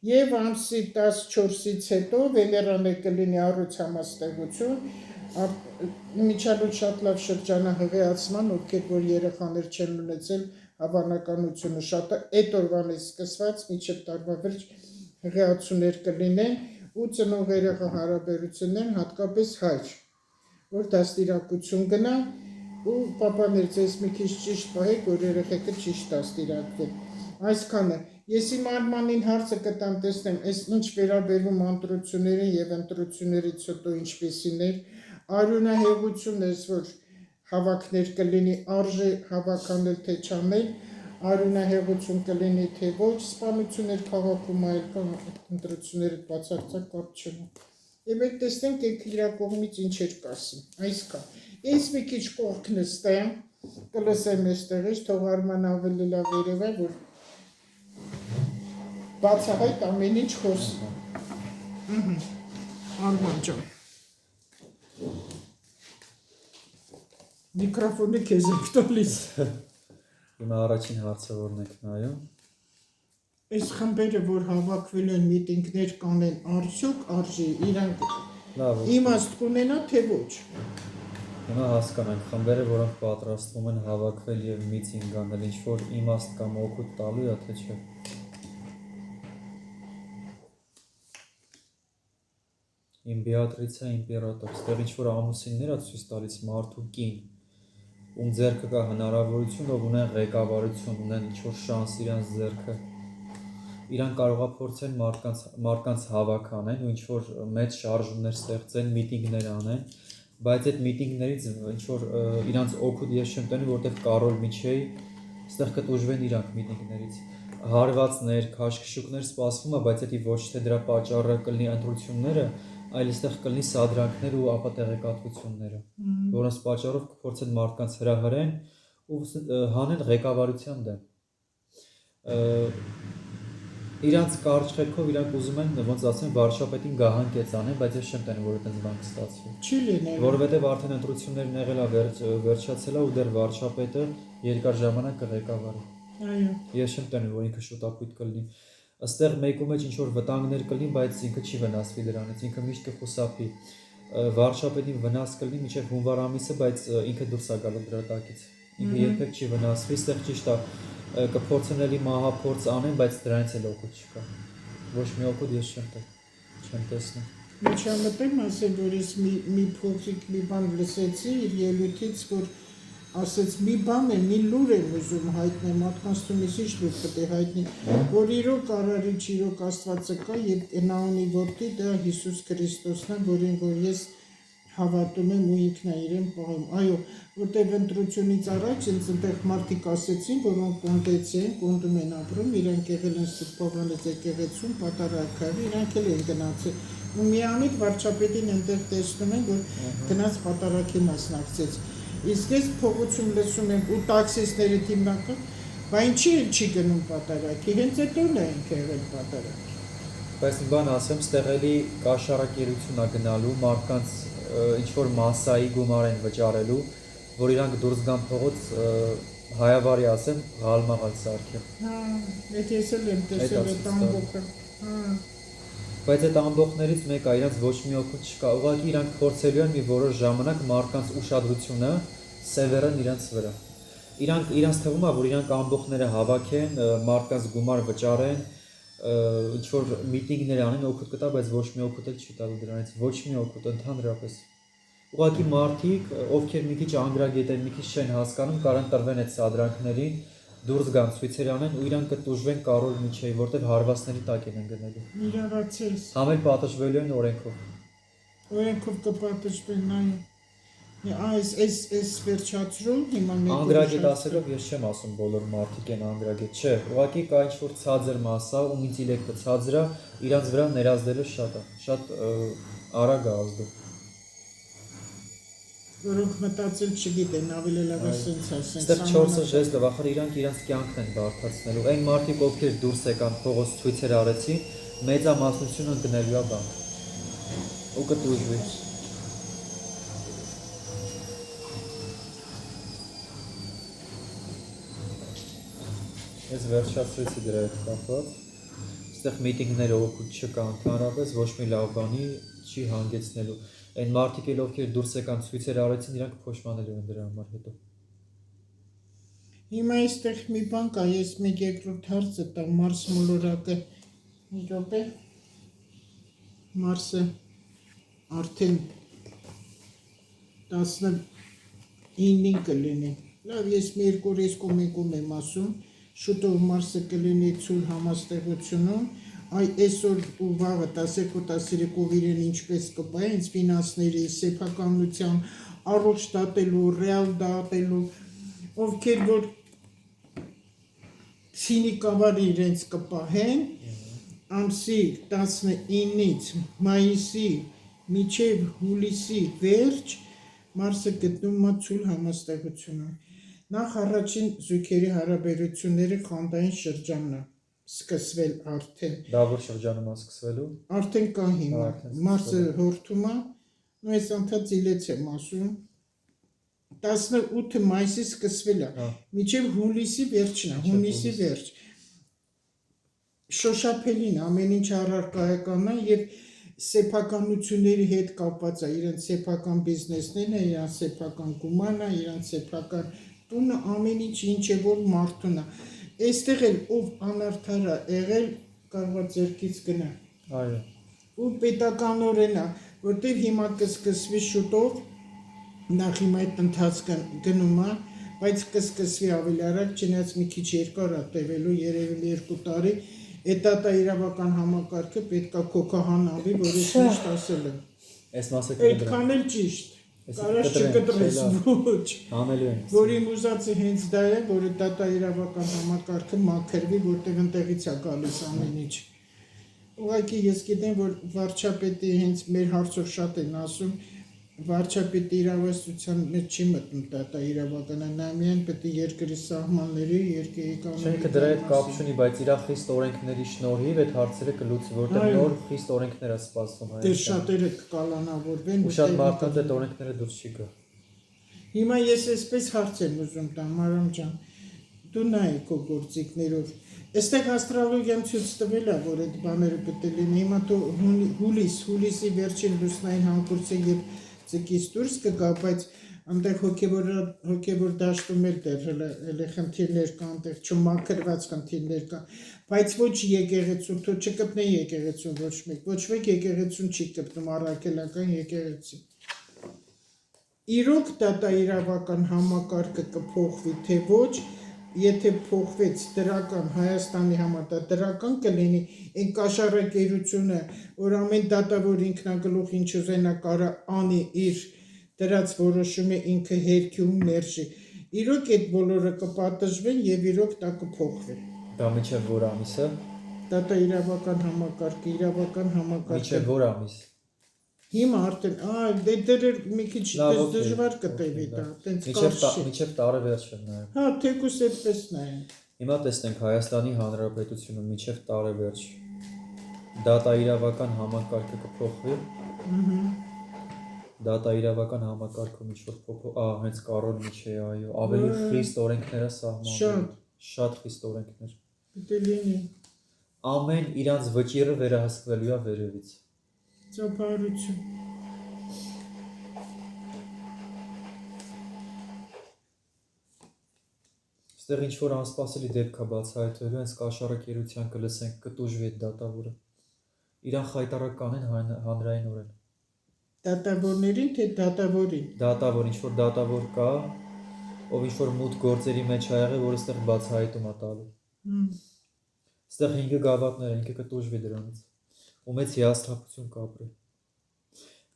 S1: և ամսի 14-ից հետո Վեներան կլինի առույց համաստեղություն, միջալուց շատ լավ շրջանահղեացման, ովքեր որ երեխաներ չեն ունեցել, հավանականությունը շատ է այդ օրվանից սկսված մինչև տարվա վերջ հղիացուներ կլինեն ու ծնող երեխա հարաբերություններն հատկապես հայր, որ դաստիարակություն գնա ու պապաներ ձեզ մի քիչ ճիշտ պահեք, որ երեխեքը ճիշտ դաստիարակվեն։ Այսքանը ես իմ Արմանին հարցը կտամ տեսնեմ, այս ինչ վերաբերում ընտրություններին եւ ընտրություններից հետո ինչպեսին էր, արյունահեղություն ես, որ հավաքներ կլինի, արժե հավաքանել թե չանել, արյունահեղություն կլինի թե ոչ, սպանություններ քաղաքում այլ կամ ընտրությունները բացարձակ կապ չունի։ Եվ այդ տեսնենք եք իրա կողմից ինչեր կասին, այսքան։ Ես մի քիչ կողք նստեմ, կլսեմ այստեղից, թող Արման ավելի լավ երևա, որ բացահայտ ամեն ինչ խոսի։ Արման ջան։ Միկրոֆոնը քեզ եք տալիս։
S2: Հիմա առաջին հարցը որն եք նայում։
S1: Այս խմբերը, որ հավաքվել են միտինգներ կանեն, արդյոք արժի իրանք
S2: Լավ,
S1: իմաստ կունենա, թե ոչ։
S2: հիմա հասկանանք խմբերը, որոնք պատրաստվում են հավաքվել եւ միտինգ անել, ինչ որ իմաստ կամ օգուտ տալու է, թե չէ։ Իմպերատրիցա իմպերատոր, ստեղ ինչ որ ամուսիններ է ցույց տալիս մարդու կին, ում ձեռքը կա հնարավորություն, ով ունեն ղեկավարություն, ունեն ինչ որ շանս իրանց ձեռքը։ Իրան կարող է փորձեն մարդկանց հավաք անեն ու ինչ որ մեծ շարժումներ ստեղծեն, միտինգներ անեն, բայց այդ միտինգներից ինչ որ իրանց օգուտ ես չեմ տենում, որտեղ Կարոլ Միչեի ստեղ կտուժվեն իրանք միտինգներից։ Հարվածներ, քաշքշուկներ սպասվում է, բայց դա ոչ թե դրա պատճառը կլինի ընտրությունները, այլ այստեղ կլինի սադրանքներ ու ապա տեղեկատվությունները, որոնց պատճառով կփորձեն մարդկանց հրահրեն ու հանեն ղեկավարության դեմ։ Իրանց կարճ խելքով իրանք ուզում են ոնց ասեն վարչապետին գահանկեց անեն, բայց ես չեմ տենում որ այդպես բան կստացվի։
S1: Չի լինելու։
S2: Որովհետև արդեն ընտրություններն եղել է վերջացել է ու դեռ վարչապետը երկար ժամանակ կղեկավարի։
S1: Այո։
S2: Ես չեմ տենում որ ինքը շուտապույտ կլինի։ Այստեղ մեկու մեջ ինչ որ վտանգներ կլինի, բայց ինքը չի վնասվի դրանից, ինքը միշտ կխուսափի։ Վարչապետին վնաս կլինի մինչև հունվար ամիսը, բայց ինքը դուրս է գալու դրա տակից։ Ինքը երբեք չի վնասվի, այստեղ ճիշտ է կփորձեն էլի մահափորձ անեն, բայց դրանից էլ օգուտ չկա։ Ոչ մի օգուտ ես չեմ տեսնում։
S1: Միջամտեմ ասել, որ ես մի փոքրիկ մի բան լսեցի իր ելույթից, որ ասեց մի բան է, մի լուր եմ ուզում հայտնել, մարդկանց թումից ինչ լուր պետք է հայտնի, որ իրոք արարիչ, իրոք Աստվածը կա եւ նա ունի որդի, դա Հիսուս Քրիստոսն է, որին որ ես հավատում եմ ու ինքն է իրեն պահում։ Այո, որտեղ ընտրությունից առաջ ինձ այնտեղ մարդիկ ասեցին, որոնք կոնդեցի են, կոնդում են ապրում, իրանք եղել են Սուրբ Պողանես եկեղեցում, Պատարագարի, իրանք էլ են գնացել։ Ու միամիտ վարչապետին այնտեղ տեսնում են, որ գնաց պատարագի մասնակցեց։ Իսկ ես փողոցում լսում եմ ու տաքսիստների թիմնական, բա ինչի չի գնում պատարագի, հենց այդտեղ են եղել պատարագ։
S2: Բայց մի բան ասեմ, ստեղ էլի կաշառակերություն է գնալու մարդկանց ինչ որ մասսայի գումար են վճարելու, որ իրանք դուրս գան փողոց հայավարի ասեմ, գալմաղալ սարքեն։
S1: Հա, այդ ես էլ եմ տեսել այդ ամբողջը։ Հա։
S2: Բայց այդ ամբողջներից մեկը իրանց ոչ մի օգուտ չկա, ուղղակի իրանք փորձելու են մի որոշ ժամանակ մարդկանց ուշադրությունը սևեռեն իրանց վրա։ Իրանց թվում է, որ իրանք ամբողջները հավաքեն, մարդկանց գումար վճարեն, ինչ որ միտինգներ անեն, օգուտ կտա, բայց ոչ մի օգուտ էլ չի տալու դրանից, ոչ մի օգուտ ընդհանրապես։ Ուղղակի մարդիկ, ովքեր մի քիչ անգրագետ են, մի քիչ չեն հասկանում, կարան տրվեն այդ սադրանքներին, դուրս գան ցույցեր անեն ու իրանք կտուժվեն Կարոլ Միչեի, որտեղ հարվածների տակ են գնելու։
S1: Իրավացես։
S2: Համել պատժվելու են օրենքով։
S1: Օրենքով կպատժվեն, այո։ Այս վերջացրում հիմա մեկ
S2: Անգրագետ ասելով ես չեմ ասում բոլոր մարդիկ են անգրագետ, չէ, ուղղակի կա ինչ որ ցածր մասսա, ում ինտելեկտը ցածր է, իրանց վրա ներազդելը շատ արագ է ազդում։
S1: Որոնք մտածել չգիտեն, ավելի լավ է սենց ասեն։
S2: Այստեղ 4-ը ժեստը վախր իրանք իրանց կյանքն են բարդացնելու։ Այն մարդիկ, ովքեր դուրս եկան փողոց ցույցեր արեցին, մեծամասնությունը գնելու է բանկ։ Ու կտուժվի։ Ես վերջացրեցի դրա հետ կապված։ Այստեղ միտինգները օգուտ չկա ընդհանրապես, ոչ մի լավ բանի չի հանգեցնելու։ Այն մարդիկ ովքեր դուրս եկան ցույցեր արեցին, իրանք փոշմանելու են դրա համար հետո։
S1: Հիմա այստեղ մի բան կա, ես մեկ երկրորդ հարցը տա Մարս մոլորակը մի րոպե Մարսը արդեն 19-ին կլինի։ Լավ, ես մի երկու օրից կոմիկում եմ ասում, շուտով Մարսը կլինի ցույլ համաստեղությունում, այսօր ու վաղը 12-13-ով իրեն ինչպես կպա, հենց ֆինանսների, սեփականության, առողջ դատելու, ռեալ դատելու, ովքեր որ ցինիկավարի իրենց կպահեն, ամսի 19-ից մայիսի մինչև հուլիսի վերջ Մարսը գտնում է ցույլ համաստեղությունում։ Նախ առաջին զույգերի հարաբերությունները խանդային շրջանն է սկսվել արդեն։
S2: Դա որ շրջանում է սկսվելու։
S1: Արդեն կա հիմա։ Մարսը հորթում է, ու այս անդադ իլեց եմ ասում 18 մայիսի սկսվել է, մինչև հուլիսի վերջն է, հունիսի վերջ։ Շոշափելին ամեն ինչ առարկայական է եւ սեփականությունների հետ կապված է, իրենց սեփական բիզնեսներն է, իրենց սեփական գումարն է, իրենց սեփական տունը, ամեն ինչ է որ մարդուն է։ Այստեղ էլ ով անարդար է եղել կարող է ձեռքից գնա։
S2: Այո։
S1: Ու պետականորեն է, որտեղ հիմա կսկսվի շուտով, նախ հիմա այդ ընթացքը գնում է, բայց կսկսվի ավելի արագ, չնայած մի քիչ երկար է տևելու, երևի 2 տարի, Էտատա իրավական համակարգը պետքա կոկահանավի, որ ես միշտ ասել եմ։
S2: Այս մասը կդրեմ։
S1: Այդքան էլ ճիշտ։ Կարաս չկտրես, ոչ։
S2: Անելու են։
S1: Որ իմ ուզածը հենց դա է, որ էտատա իրավական համակարգը մաքրվի, որտեղ ընտեղից է գալիս ամեն ինչ։ Ուղղակի ես գիտեմ, որ վարչապետի հենց մեր հարցով շատ են ասում, վարչապետի իրավասության մեջ չի մտնում դա իրավականը, նա միայն պետք է երկրի սահմանների, երկրի կանոնների։
S2: Շենքը դրա հետ կապ չունի, բայց իր խիստ օրենքների շնորհիվ այդ հարցերը կլուծվի, որտեղ նոր խիստ օրենքներ է սպասվում
S1: Դեր շատերը կկալանավորվեն։
S2: Ու շատ մարդկանց այդ օրենքները դուրս չի գա։
S1: Հիմա ես այսպես հարց եմ ուզում տամ, Մարամ ջան, դու նայ քո գործիքներով։ Այստեղ աստրոլոգիան ցույց տվել է, որ այդ բաները պետք է լինի։ Հիմա դու հուլիսի վերջին լուսնային հանգույցը եւ ցկից դուրս կգա, բայց այնտեղ հոգեվոր դաշտում էլ դեռ խնդիրներ կան, այնտեղ չմաքրված խնդիրներ կան, բայց ոչ եկեղեցու, թող չկպնի եկեղեցուն ոչ մեկ, ոչ մեկ եկեղեցուն չի կպնում առաքելական եկեղեցի։ Իրոք դա իրավական համակարգը կփոխվի, թե ոչ, եթե փոխվեց դրական Հայաստանի համար դա դրական կլինի, այն կաշառակերությունը, որ ամեն դատավոր ինքնագլուխ ինչ ուզենա կարա անի իր դրած որոշումը ինքը հերքի ու ներժի։ Իրոք այդ բոլորը կպատժվեն եւ իրոք դա կփոխվի։
S2: Դա միջև որ ամիսը։
S1: Դա իրավական համակարգը։
S2: Միջև որ ամիս։
S1: Հիմա արդեն դեր մի քիչ դժվար կտևի դա, տենց կարճ։
S2: Միջև տարեվերջը նայեմ։
S1: Հա, թեկուս այդպես նայեմ։
S2: Հիմա տեսնենք Հայաստանի Հանրապետությունը միջև տարեվերջ։ Դատա իրավական համակարգը կփոխվի։ Դատա իրավական համակարգում ինչ որ փոփոխ, հենց Կարոլ Միչեի, այո, ավելի խիստ օրենքներ է սահմանվել։ Շատ խիստ օրենքներ։
S1: Պետք է լինի։
S2: Ամեն իրանց վճիռը վերահսկվելու է վերևից։
S1: Ծափարություն։
S2: Այստեղ ինչ որ անսպասելի դեպք է բացահայտվելու, հենց կաշառակերության կլսենք կտուժվի այդ դատավորը։ Իրան խայտարակ կանեն հանրայինորեն։
S1: Դատավորներին թե դատավորին։
S2: Դատավոր, ինչ որ դատավոր կա, ով ինչ որ մութ գործերի մեջ ա եղել, որ այստեղ բացահայտում է տալու։ Այստեղ 5 գավաթներ, ինքը կտուժվի դրանից։ Ու մեծ հիասթափություն կապրի։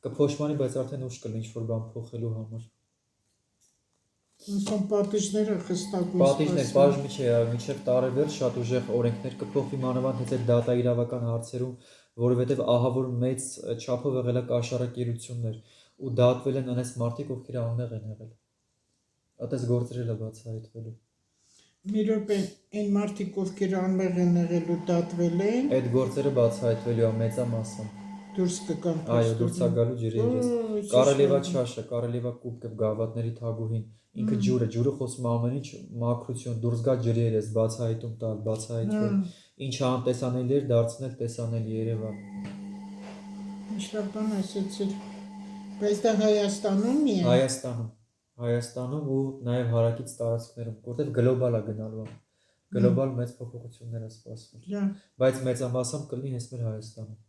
S2: Կփոշմանի, բայց արդեն ուշ կլինի ինչ որ բան փոխելու համար։
S1: Ոնց պատիժները խստակույն։
S2: Պատիժներ, բաժնի չէ, մինչև տարեվերջ շատ ուժեղ օրենքներ կփոխվի մանավանդ հենց այդ դատա իրավական հարցերում, որովհետև ահա որ մեծ չափով եղել է կաշառակերություններ ու դատվել են անես մարդիկ, ովքեր անմեղ են եղել։ Այդպես գործեր է բացահայտվելու։
S1: Մի րոպե, այն մարդիկ, ովքեր անմեղ են եղել ու դատվել են,
S2: այդ գործերը բացահայտվելու է մեծամասամբ։
S1: դուրս կգան։
S2: Այո, դուրս է գալու ջրերից։ Կարելիվա չաշը, Կարելիվա կուպկը, գավաթների թագուհին, ինքը ջուրը խոսում ամեն ինչ մաքրություն, դուրս գա ջրեր ես բացահայտում տալ, բացահայտվել։ Ինչ անտեսանելի էր, դարձնել տեսանելի Երևան։
S1: Ինչ լավ բան ասեցիր։ Բայց դա Հայաստանում է։
S2: Հայաստանում։ Հայաստանում ու նաև հարակից տարածքներում, որտեղ գլոբալ է գնալու։ Գլոբալ մեծ փոփոխություններ է սպասվում։
S1: Լավ,
S2: Բայց մեծամասամբ կլինի հենց մեր Հայաստանում։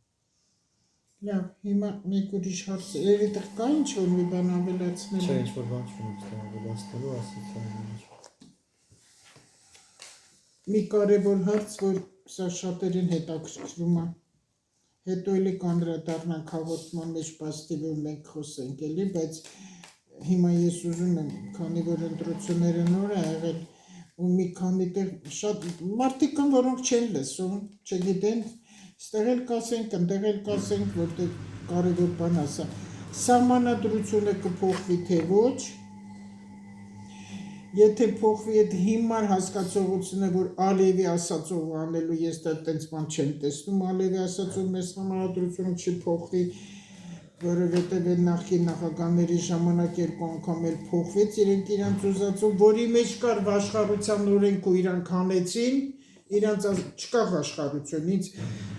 S1: լավ, հիմա մեկ ուրիշ հարց է։ Երիտեղ կա ինչ-որ մի բան ավելացնել։
S2: Չէ, ինչ-որ բան չունի ավելացնելու, ասեցի ինչ։
S1: Մի կարևոր հարց, որ սա շատերին հետաքրքրում է։ Հետո էլի կանդրադառնանք հաղորդման մեջ բաստի, որ մենք խոսենք էլի, բայց հիմա ես ուզում եմ, քանի որ ընտրությունները նոր է եղել, ու մի քանի տեղ շատ մարդիկ կան, որոնք չեն լսում, չգիտեն, ստեղ էլ կասենք, ընդեղ էլ կասենք, որտեղ կարևոր բան ասա։ Սահմանադրությունը կփոխվի թե ոչ, եթե փոխվի այդ հիմար հասկացողությունը, որ Ալիևի ասածով անելու, ես դա տենց բան չեմ տեսնում, Ալիևի ասածով մեր սահմանադրությունը չի փոխվի, որովհետև այդ նախկին նախագահների ժամանակ երկու անգամ էլ փոխվեց, իրանց ուզածով, որի մեջ կար վաշխառության օրենք ու իրանք հանեցին, իրանց չկա վաշխառություն, ինձ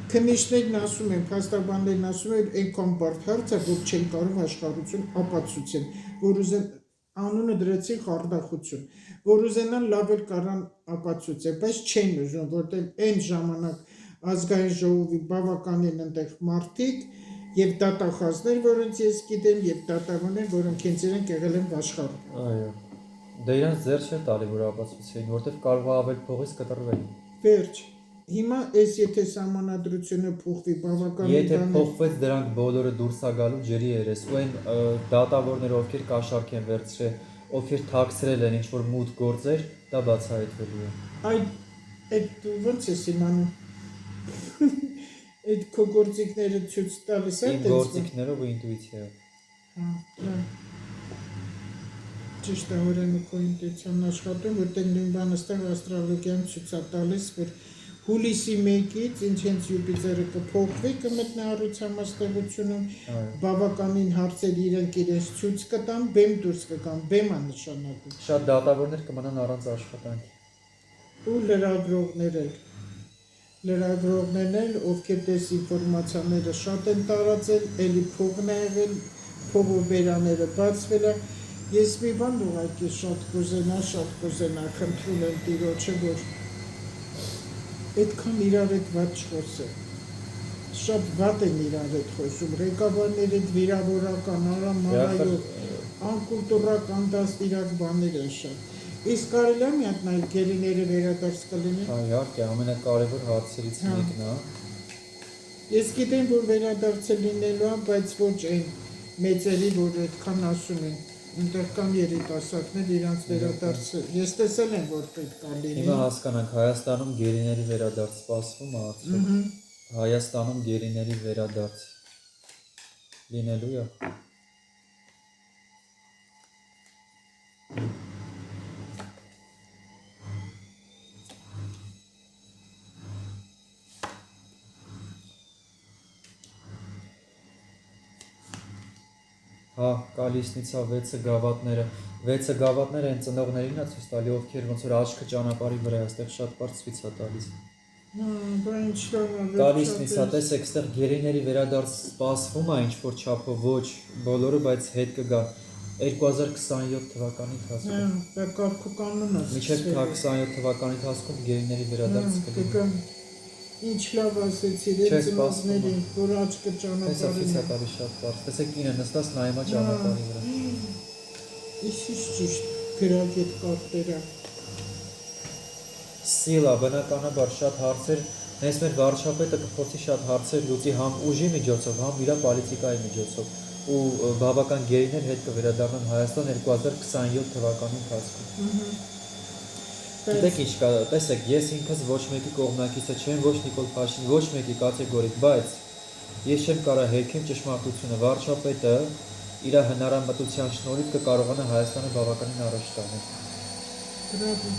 S1: քննիչներն ասում են, փաստաբաններն ասում են, այնքան բարդ հարց է, որ չեն կարող աշխարհություն ապացուցեն, որ ուզեն անունը դրեցին խարդախություն, որ ուզենան լավ էլ կարան ապացուցել, բայց չեն ուզում, որտեղ այն ժամանակ ազգային ժողովի բավականին այնտեղ մարդիկ եւ դատախազներ, որոնց ես գիտեմ, եւ դատավորներ, որոնք հենց իրենք եղել են աշխարհում։
S2: Այո։ Դե իրանց ձեռ չէ տալի, որ ապացուցեին, որտեղ կարող է ավել փողից կտրվեն։
S1: Վերջ։ Հիմա այս եթե սահմանադրությունը փոխվի բավականին
S2: Եթե փոխվեց դրանք բոլորը դուրս է գալու ջրի երես, ու այն դատավորները, ովքեր կաշառք են վերցրել, ովքեր թաքցրել են ինչ-որ մութ գործեր, դա բացահայտվելու է։
S1: Այդ ո՞նց ես իմանում։ Այդ քո գործիքները ցույց տալիս է
S2: Իմ
S1: տենց։
S2: գործիքներով ու ինտուիցիայով։
S1: Հա, լավ։ Ճիշտ է, օրենը քո ինտուիցիան աշխատում, որտեղ նույն բանը ստեղ աստրոլոգիան ցույց է տալիս, որ հուլիսի 1-ից ինչ հենց Յուպիտերը կփոխվի, կմտնի առողջամաստեղությունում, բավականին հարցեր իրենց ցույց կտան, բեմ դուրս կգան, բեմ է նշանակում։
S2: Շատ դատավորներ կմնան առանց աշխատանքի։
S1: Ու լրագրողներն էլ, ովքեր դες ինֆորմացիաները շատ են տարածել, էլի փողն է եղել, փողոբերաները բացվել է։ Ես մի բան ուղղակի շատ կուզենա, խնդրում եմ Տիրոջը, որ այդքան իրար հետ վատ չխոսեն։ Շատ վատ են իրար հետ խոսում, ղեկավարները վիրավորական, արամարայով, անկուլտուրական դաստիարակ բաներ են շատ։ Իսկ կարելի է մի հատ նայել գերիները վերադարձ կլինի։
S2: Հա, իհարկե, ամենակարևոր հարցերից մեկն է։
S1: Ես գիտեմ, որ վերադարձը լինելու է, բայց ոչ այն մեծերի, որ այդքան ասում են։ Այնտեղ կան երիտասարդներ, իրանց վերադարձը։ Ես տեսել եմ, որ պետք է լինի։
S2: Հիմա հասկանանք, Հայաստանում գերիների վերադարձ սպասվում է արդյոք։ Հայաստանում գերիների վերադարձ լինելու է։ Հա, Կալիսնիցա 6 գավաթները են ծնողներին է ցույց տալի, ովքեր ոնց որ աչքը ճանապարհի վրա է, այստեղ շատ բարձ ցույց է տալիս։
S1: Բա ինչ լավ է։
S2: Կալիսնիցա, տեսեք, այստեղ գերիների վերադարձ սպասվում է ինչ որ չափով, ոչ բոլորը, բայց հետ կգա 2027 թվականի ընթացքում։
S1: Դա կարգուկանոն է։
S2: Մինչև 27 թվականի ընթացքում գերիների վերադարձ կլինի։
S1: Ինչ լավ ասեցիր, այդ ծնողներին, որ աչքը ճանապարհին
S2: է տալի շատ բարձ։ Տեսեք, ինը նստած նայում է ճանապարհի վրա։
S1: Իսկ ճիշտ գրակ այդ կարտերը։
S2: Սիլա, բնականաբար շատ հարցեր, հենց մեր վարչապետը կփորձի շատ հարցեր լուծի համ ուժի միջոցով, համ իր պոլիտիկայի միջոցով, ու բավական գերիներ հետ կվերադառնան Հայաստան 2027 թվականի ընթացքում։ Գիտեք ինչ կա, տեսեք, ես ինքս ոչ մեկի կողմնակիցը չեմ, ոչ Նիկոլ Փաշինյանի, ոչ մեկի կատեգորիկ, բայց ես չեմ կարող հերքեմ ճշմարտությունը, վարչապետը իր հնարամտության շնորհիվ կկարողանա Հայաստանը բավականին առաջ տանել։
S1: Բրավո։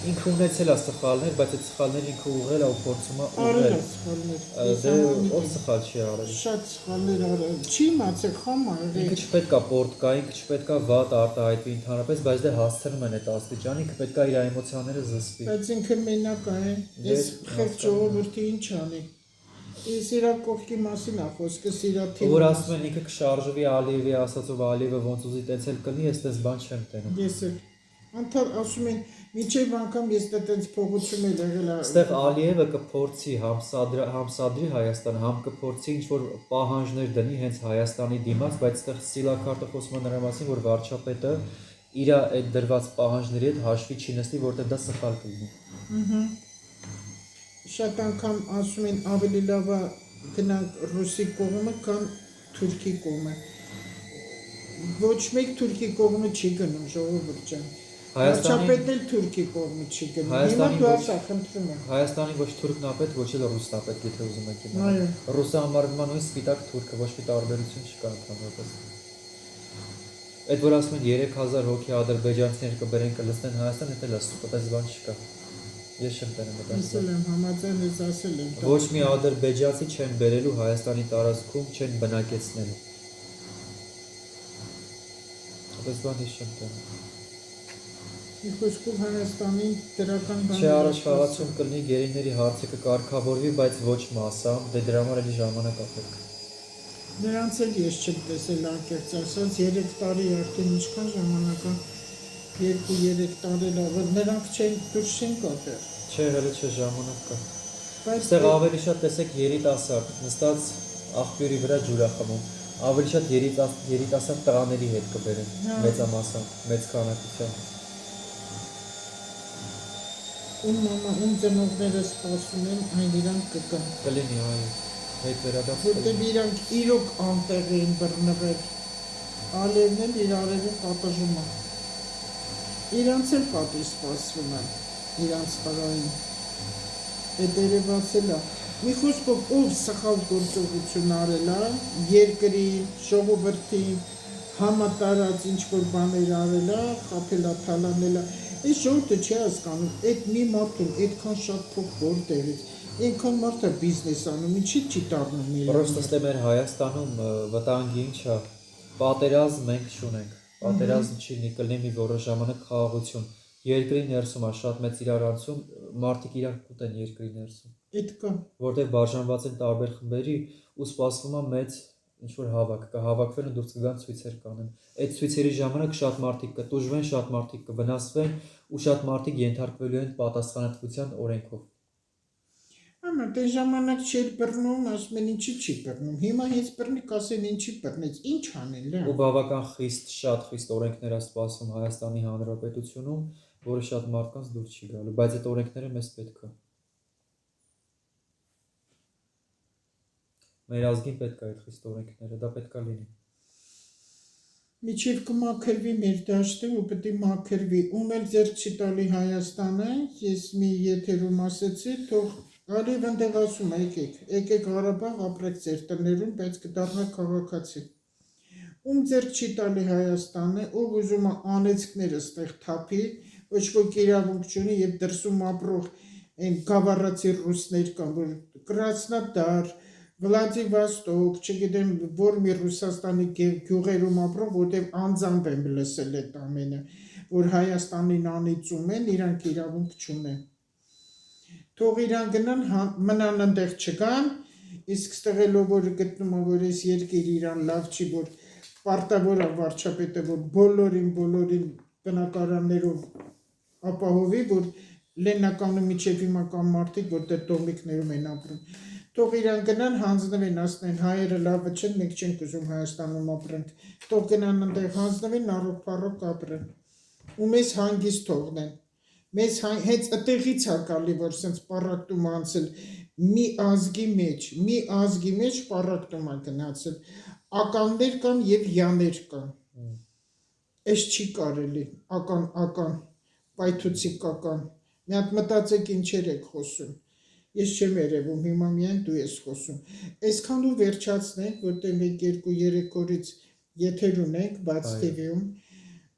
S2: Ինքը ունեցել է սխալներ, բայց այդ սխալները ինքը ուղղել է ու փորձում է
S1: Արել
S2: ուղղել։
S1: է սխալներ։
S2: Դե ով սխալ չի արել։
S1: Շատ սխալներ արել։ Չի իմացել խամ արել։
S2: Ինքը չպետք է պորտ կա, ինքը չպետք է վատ արտահայտվի ընդհանրապես, բայց դե հասցնում են այդ աստիճան, ինքը պետք է իր էմոցիաները զսպի։
S1: Բայց ինքը մենակ է, այս խեղճ ժողովրդի ինչ անի։ Իսկ իրա կողքի մասին է խոսքը, իրա
S2: Որ ասում են ինքը կշարժվի Ալիևի ասածով Ալիևը ոնց ուզի տեցել կլինի, ես տես բան չեմ տենում։
S1: Ես էլ անդար ասում են, միջև անգամ ես դա տենց փողոցում էլ եղել է։
S2: Այստեղ Ալիևը կփորձի համսադրի Հայաստանը, համ կփորձի ինչ-որ պահանջներ դնի հենց Հայաստանի դիմաց, բայց այստեղ Սիլակարտը խոսում է նրա մասին, որ վարչապետը իր այդ դրված պահանջների հետ հաշվի չի նստի, որտեղ դա սխալ կլինի։
S1: Շատ անգամ ասում են ավելի լավ է գնանք ռուսի կողմը կամ թուրքի կողմը։ Ոչ մեկ թուրքի կողմը չի գնում, ժողովուրդ ջան։ Վարչապետն էլ թուրքի կողմը չի գնում։ Հիմա դու ասա, խնդրում եմ։
S2: Հայաստանի ոչ թուրքն է պետք, ոչ էլ ռուսն է պետք, եթե ուզում եք իմանալ։
S1: Այո։
S2: Ռուսը համարվում է նույն սպիտակ թուրքը, ոչ մի տարբերություն չկա ընդհանրապես։ Այդ որ ասում են 3000 հոգի ադրբեջանցիներ կբերեն կլցնեն Հայաստան, դա էլ է սուպ, այդպես բան չկա։ Ես չեմ տենում դա։
S1: Ասել եմ, համաձայն ես ասել եմ։
S2: Ոչ մի ադրբեջանցի չեն բերելու Հայաստանի տարածքում, չեն բնակեցնելու։ Այդպես բան ես չեմ տենում։
S1: Մի խոսքով Հայաստանի դրական բան։
S2: Չէ, առաջխաղացում կլինի, գերիների հարցը կկարգավորվի, բայց ոչ massամբ, դե դրա համար էլի ժամանակ է պետք։
S1: Նրանց էլ ես չեմ տեսել անկեղծ ասած 3 տարի արդեն ինչքան ժամանակ է 2-3 տարի լավ նրանք չեն դուրս չեն կատեր
S2: Չէ, հələ չէ ժամանակ կա։
S1: բայց
S2: Այստեղ ավելի շատ տեսեք երիտասարդ, նստած աղբյուրի վրա ջուր է խմում։ Ավելի շատ երիտասարդ տղաների հետ կբերեն, մեծամասամբ, մեծ քանակությամբ։
S1: ում մամա ում ծնողները սպասում են այն իրանք կգան
S2: Կլինի, այո, հետ վերադարձ
S1: որտեղ իրանք իրոք անտեղ էին բռնվել Ալիևն էլ իր արևը պատժում է իրանց էլ պատի սպասվում է իրանց տղային այդ երևացել է մի խոսքով ով սխալ գործողություն արել է երկրի ժողովրդի համատարած ինչ-որ բաներ արել է խաբել է թալանել է Այս ժողովուրդը չի հասկանում, այդ մի մարդում այդքան շատ փող որտեղից, այնքան մարդը բիզնես անում, ինչի՞ չի դառնում իրեն։
S2: Պրոստը մեր Հայաստանում վտանգի ինչ է, պատերազմ մենք չունենք, պատերազմ չի կլինի մի որոշ ժամանակ խաղաղություն, երկրի ներսում է շատ մեծ իրարանցում, մարդիկ իրար կուտեն երկրի ներսում,
S1: Այդ կա։
S2: որտեղ բաժանված են տարբեր խմբերի ու սպասվում է մեծ ինչ-որ հավաք, կհավաքվեն ու դուրս կգան ցույցեր կանեն։ Այդ ցույցերի ժամանակ շատ մարդիկ կտուժվեն, շատ մարդիկ կվնասվեն ու շատ մարդիկ ենթարկվելու են պատասխանատվության օրենքով։
S1: Ամա դե ժամանակ չէր բռնում, ասում են ինչի չի բռնում։ Հիմա հենց բռնի կասեն ինչի բռնեց, ինչ անել է։
S2: Ու բավական շատ խիստ օրենքներ է սպասվում Հայաստանի Հանրապետությունում, որը շատ մարդկանց դուր չի գալու, բայց այդ օրենքները մեզ պետք է։ Մեր ազգին պետք է այդ խիստ օրենքները, դա պետք է լինի։
S1: Միջև կմաքրվի մեր դաշտը ու պետք է մաքրվի։ Ում էլ ձեռք չի տալի Հայաստանը, ես մի եթերում ասեցի, թող Ալիևն դեռ ասում է, եկեք Ղարաբաղ ապրեք ձեր տներում, բայց կդառնաք քաղաքացի։ Ում ձեռք չի տալի Հայաստանը, ով ուզում է անեծքները ստեղ թափի, ոչ ոք իրավունք չունի եւ դրսում ապրող այն գավառացի ռուսներ կան, որ Կրասնոդար, Վլադիվոստոկ, չգիտեմ, որ մի Ռուսաստանի գյուղերում ապրող, որտեղ անձամբ եմ լսել այդ ամենը, որ Հայաստանին անիծում են, իրանք իրավունք չունեն։ Թող իրան գնան, մնան այնտեղ չգան, իսկ ստեղելով որ գտնում է, որ այս երկիր իրան լավ չի, որ պարտավոր է վարչապետը, որ բոլորին բնակարաններով ապահովի, որ Լեննականում միջև հիմա կան մարդիկ, որտեղ տոմիկներում են ապրում։ Թող իրան գնան, հանձնվեն, ասեն հայերը լավը չեն, մենք չենք ուզում Հայաստանում ապրենք։ Թող գնան այնտեղ հանձնվեն, առողջ ապրեն։ Ու մեզ հանգիստ թողնեն։ Մեզ հենց այդտեղից է գալի, որ սենց պարակտում անցել մի ազգի մեջ պարակտում է գնացել։ Ականներ կան եւ յաներ կան։ Էս չի կարելի, ական, պայթուցիկական։ Մի հատ մտածեք ինչեր եք խոսում։ Ես չեմ երևում, հիմա միայն դու ես խոսում։ Այսքան ու վերջացնենք, որտեղ մենք 2-3 օրից եթեր ունենք, բաց TV-ում,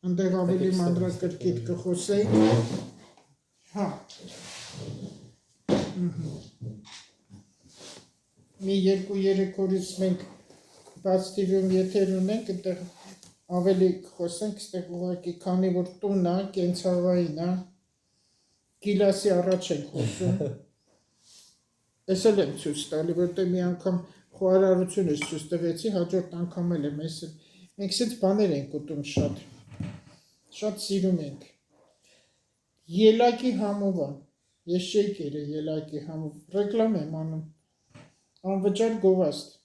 S1: այնտեղ ավելի մանրակրկիտ կխոսենք։ Հա։ Մի 2-3 օրից մենք բաց TV-ում եթեր ունենք, այնտեղ ավելի կխոսենք, այստեղ ուղղակի քանի որ տուն է, կենցաղային է, գիլասի առաջ ենք խոսում։ Ես էլ եմ ցույց տալի, որտեղ մի անգամ խոհարարություն ես ցույց տվեցի, հաջորդ անգամ էլ եմ ես։ Մենք սից բաներ ենք ուտում շատ։ Շատ սիրում ենք։ Ելակի համով է։ Ես չէի կերել ելակի համով։ Ռեկլամ եմ անում։ Անվճար գովաստ։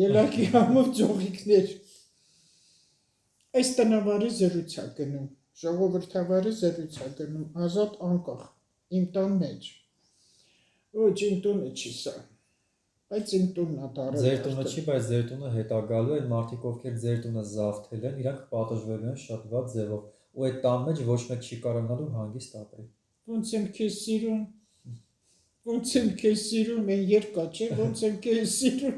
S1: Ելակի համով ճողիկներ։ Այս տնավարի զրույց է գնում։ Ժողովրդավարի զրույց է գնում, ազատ անկախ, իմ տան մեջ։ Ոչ, իմ տունը չի սա, բայց իմ տունն է դարել։
S2: Ձեր տունը չի, բայց ձեր տունը հետ է գալու, այն մարդիկ, ովքեր ձեր տունը զավթել են, իրանք պատժվելու են շատ վատ ձևով, ու այդ տան մեջ ոչ մեկ չի կարողանալու հանգիստ ապրել։
S1: Ոնց եմ քեզ սիրում, ոնց եմ քեզ սիրում, այն երկա չէ, ոնց եմ քեզ սիրում։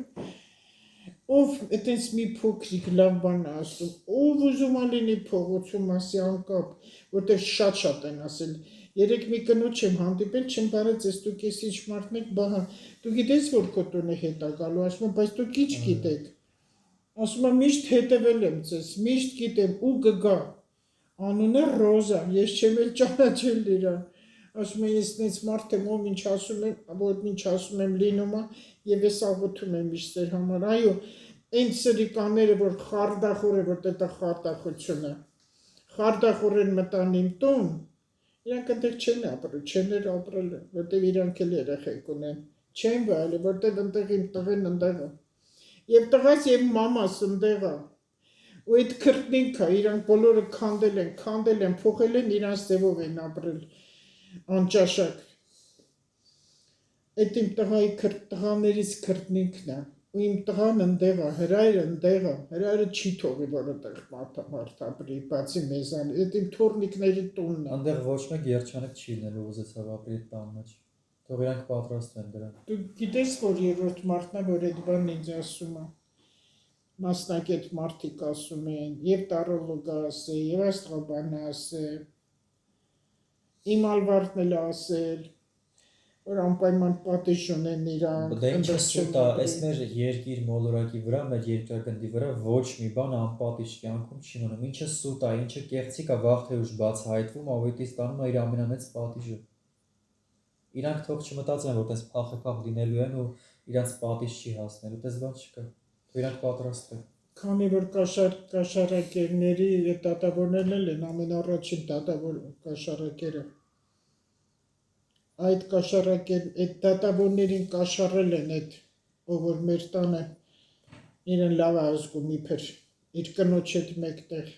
S1: Ով այտենց մի փոքրիկ լավ բան է ասում, ով ուզում է լինի փողոցում ասի անկապ, որտեղ շատ են ասել։ Երեք մի կնոջ եմ հանդիպել, չեմ բարեց ես դուք ես ինչ մարդն եք, բահա, դու գիտես որ քո տունը հետ է գալու, ասում եմ, բայց դուք ինչ գիտեք։ Ասում եմ, միշտ հետևել եմ ձեզ, միշտ գիտեմ ու կգա։ Անունը Ռոզա, ես չեմ էլ ճանաչել իրան։ Ասում եմ, ես նենց մարդ եմ, ով ինչ ասում եմ, որ ինչ ասում եմ լինում է, եւ ես աղոթում եմ միշտ ձեր համար։ Այո, այն սրիկաները, որ խարդախոր է, որ դա խարդախությունը։ Խարդախորեն մտան իմ տուն, իրանք այնտեղ չեն ապրել, չեն ապրել, որտեղ իրանք էլ երեխեք ունեն։ Չեն վայել, որտեղ այնտեղ իմ տղեն այնտեղ է։ Եվ տղաս եւ մամաս այնտեղ է։ Ու այդ քրտնինքը իրանք բոլորը քանդել են, փոխել են իրանց ձևով են ապրել անճաշակ։ Այդ իմ տղայի տղաներից քրտնինքն է։ Ու իմ տղան այնտեղ է, հրայրը չի թողի, որ այդտեղ մարդ ապրի, բացի մեզանից։ Այդ իմ թորնիկների տունն է։
S2: Այնտեղ ոչ մեկ երջանիկ չի լինելու ուզեցավ ապրի այդ տան մեջ։ Թող իրանք պատրաստվեն դրան։
S1: Դու գիտես, որ երրորդ մարդն է, որ այդ բանն ինձ ասում է։ Մասնակետ մարդիկ ասում են, եւ տարոլոգը ասել, եւ աստղաբանը ասել։ Իմ ալվարդն էլ ասել, որ անպայման պատիժ ունեն իրան։
S2: Դա ինչ սուտ է, այս մեր երկիր մոլորակի վրա, մեր երկրագնդի վրա ոչ մի բան անպատիժ կյանքում չի մնում։ Ինչը սուտ է, ինչը կեղծիք է, վաղ թե ուշ բացահայտվում, ավետի ստանում է իր ամենամեծ պատիժը։ Իրանք թող չմտածեն, որ տես փախ լինելու են ու իրանց պատիժ չի հասնելու, տես բան չկա։ Թող իրանք պատրաստվեն։
S1: Քանի որ կաշառակերների դատավորներն էլ են ամենառաջին կաշառակերը։ Այդ դատավորներին կաշառել են այդ, ով որ մեր տանը իրեն լավ է ազգում իբր իր կնոջ հետ մեկտեղ։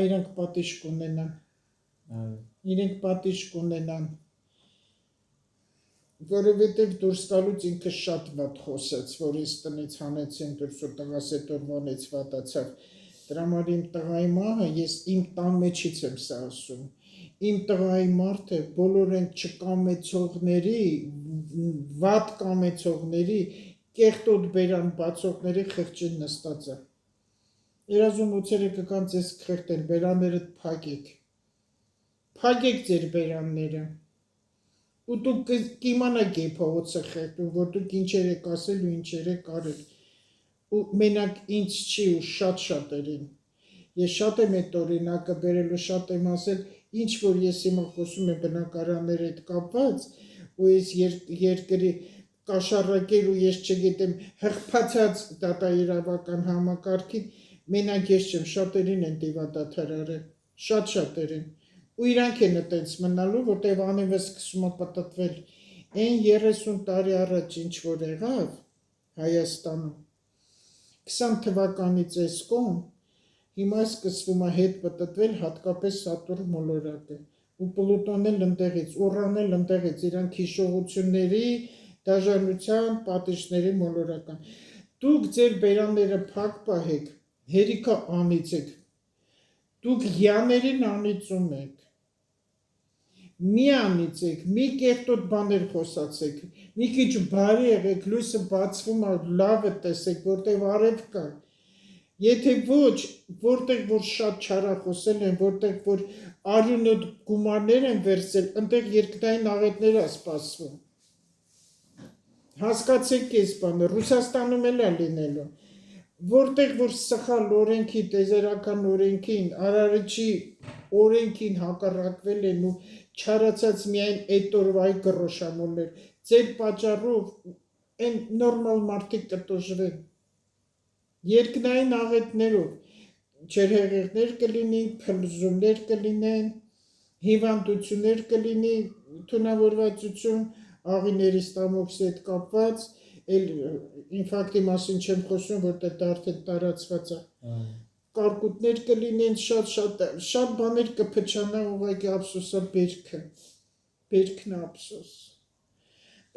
S1: Իրանք պատիժ կունենան։ Իրենք պատիժ կունենան։ Որովհետև դուրս գալուց ինքը շատ վատ խոսեց, որ ինձ տնից հանեցին դուրս ու տղաս այդ օրվանից վատացավ։ Դրա համար իմ տղայի մահը ես իմ տան մեջից եմ սա ասում։ Իմ տղայի մարդը բոլոր այն չկամեցողների, վատ կամեցողների, կեղտոտ բերան բացողների խղճին նստած է։ Երազումոցերը կգան ձեզ կխեղտեն, բերանները փակեք։ Փակեք ձեր բերանները։ Ու դուք կիմանաք է փողոցը խեղդում, որ դուք ինչեր եք ասել ու ինչեր եք արել։ Ու մենակ ինձ չի ու շատ-շատերին։ Ես շատ եմ այդ օրինակը բերել ու շատ եմ ասել, ինչ որ ես հիմա խոսում եմ բնակարանների հետ կապված, ու ես երկրի կաշառակեր ու ես չգիտեմ հղբացած դատաիրավական համակարգին, մենակ ես չեմ, շատերին են դիվադաթարարել, շատ-շատերին։ Ու իրանք են այտենց մնալու, որտեղ անևը սկսում է պտտվել։ Այն 30 տարի առաջ ինչ որ եղավ Հայաստանում 20 թվականի ծեսկում, հիմա սկսվում է հետ պտտվել հատկապես Սատուրն մոլորակը։ Ու Պլուտոնն էլ ընդեղից, Ուրանն էլ ընդեղից, իրանք հիշողությունների, դաժանության, պատիժների մոլորական։ Դուք ձեր բերանները փակ պահեք, հերիքա անիծեք։ Դուք յաներին անիծում եք։ Մի անիծեք, մի կեղտոտ բաներ խոսացեք, մի քիչ բարի եղեք, լույսը բացվում է, լավը տեսեք, որտեղ արև կա։ Եթե ոչ, որտեղ որ շատ չարախոսել են, որտեղ որ արյունոտ գումարներ են վերցել, այնտեղ երկնային աղետներ է սպասվում։ Հասկացեք այս բանը, Ռուսաստանում էլ է լինելու։ Որտեղ որ սխալ օրենքի, տեզերական օրենքին, Արարչի օրենքին հակառակվել են ու չարացած միայն այդ օրվայի գռոշամոլներ, ձեր պատճառով այն նորմալ մարդիկ կտոժվեն։ Երկնային աղետներով ջրհեղեղներ կլինի, փլուզումներ կլինեն, հիվանդություններ կլինի, թունավորվածություն, աղիների ստամոքսի հետ կապված, ինֆարկտի մասին չեմ խոսում, որտեղ դա արդեն տարածված է։ Կարկուտներ կլինեն, շատ բաներ կփչանա, ուղղակի ափսոսա բերքն է ափսոս։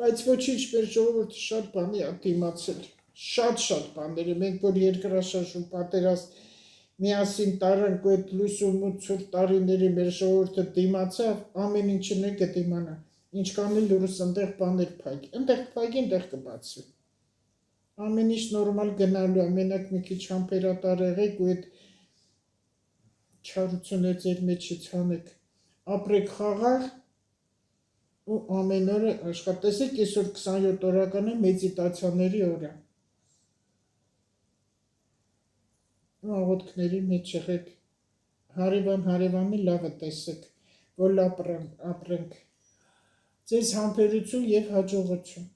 S1: Բայց ոչինչ, մեր ժողովուրդը շատ բանի է դիմացել, շատ բաների, մենք որ երկրաշարժ ու պատերազմ միասին տարանք ու այդ լույս ու մութ ցուրտ տարիների մեր ժողովուրդը դիմացավ, ամեն ինչը նույն կդիմանա, ինչ կանի լուրս ընդեղ բաներ փայգի, ընդեղ փայգի, ընդեղ կբացվի։ Ամեն ինչ նորմալ գնալու է, մենակ մի քիչ համբերատար եղեք ու այդ չարությունը ձեր մեջից հանեք, ապրեք խաղաղ ու ամեն օրը աշխատեցեք, այսօր 27 օրականը մեդիտացիաների օր է։ Ու աղոթքների մեջ եղեք, հարևանի լավը տեսեք, որ ապրենք։ Ձեզ համբերություն և հաջողություն։